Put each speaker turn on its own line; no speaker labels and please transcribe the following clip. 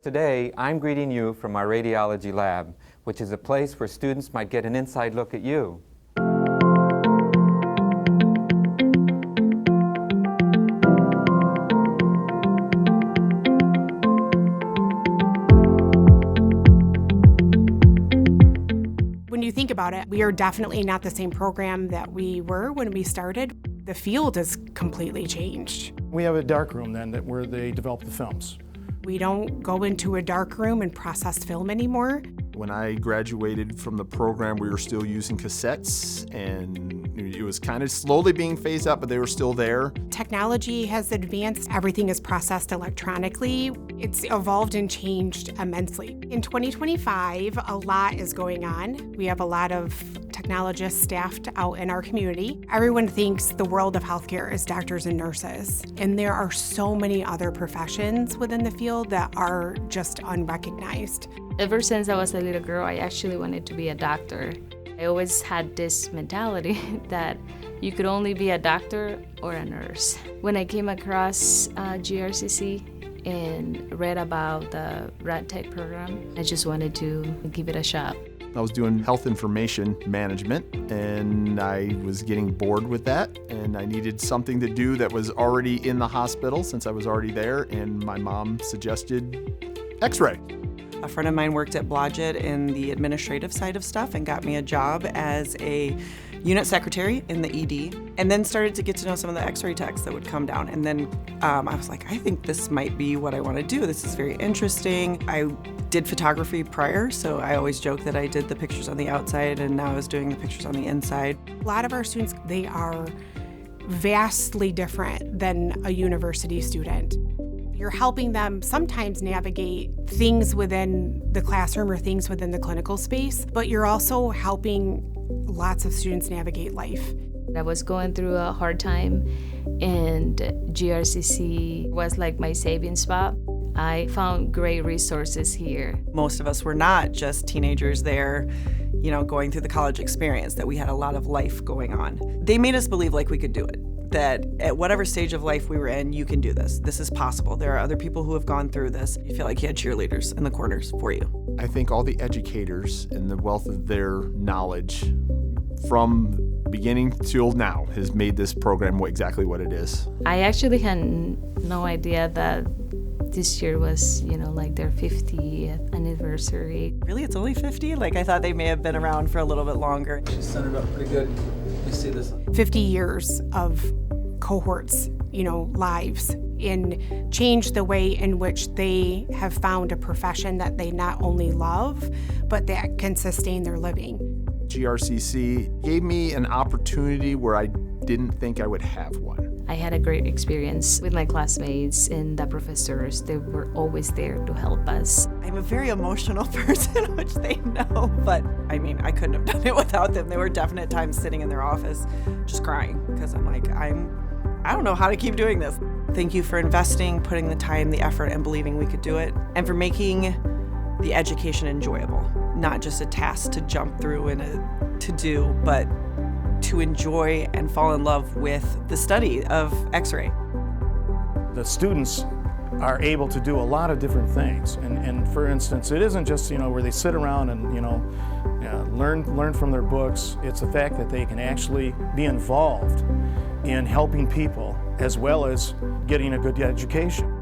Today, I'm greeting you from our radiology lab, which is a place where students might get an inside look at you.
When you think about it, we are definitely not the same program that we were when we started. The field has completely changed.
We have a dark room then where they develop the films.
We don't go into a dark room and process film anymore.
When I graduated from the program, we were still using cassettes, and it was kind of slowly being phased out, but they were still there.
Technology has advanced. Everything is processed electronically. It's evolved and changed immensely. In 2025, a lot is going on. We have a lot of technologists staffed out in our community. Everyone thinks the world of healthcare is doctors and nurses, and there are so many other professions within the field that are just unrecognized.
Ever since I was a little girl, I actually wanted to be a doctor. I always had this mentality that you could only be a doctor or a nurse. When I came across GRCC and read about the Radiologic Tech Program, I just wanted to give it a shot.
I was doing health information management, and I was getting bored with that, and I needed something to do that was already in the hospital since I was already there, and my mom suggested X-ray.
A friend of mine worked at Blodgett in the administrative side of stuff and got me a job as a unit secretary in the ED, and then started to get to know some of the X-ray techs that would come down. And then I was like, I think this might be what I want to do. This is very interesting. I did photography prior, so I always joke that I did the pictures on the outside, and now I was doing the pictures on the inside.
A lot of our students, they are vastly different than a university student. You're helping them sometimes navigate things within the classroom or things within the clinical space, but you're also helping lots of students navigate life.
I was going through a hard time, and GRCC was like my saving spot. I found great resources here.
Most of us were not just teenagers there, going through the college experience, that we had a lot of life going on. They made us believe like we could do it. That at whatever stage of life we were in, you can do this. This is possible. There are other people who have gone through this. You feel like you had cheerleaders in the corners for you.
I think all the educators and the wealth of their knowledge from beginning till now has made this program exactly what it is.
I actually had no idea that this year was, like their 50th anniversary.
Really, it's only 50? I thought they may have been around for a little bit longer.
She's centered up pretty good. You see this?
50 years of cohorts, lives, and change the way in which they have found a profession that they not only love, but that can sustain their living.
GRCC gave me an opportunity where I didn't think I would have one.
I had a great experience with my classmates and the professors. They were always there to help us.
I'm a very emotional person, which they know, but I couldn't have done it without them. There were definite times sitting in their office just crying because I'm like, I don't know how to keep doing this. Thank you for investing, putting the time, the effort, and believing we could do it, and for making the education enjoyable, not just a task to jump through and to do, but to enjoy and fall in love with the study of X-ray.
The students are able to do a lot of different things, and for instance, it isn't just where they sit around and learn from their books. It's the fact that they can actually be involved in helping people as well as getting a good education.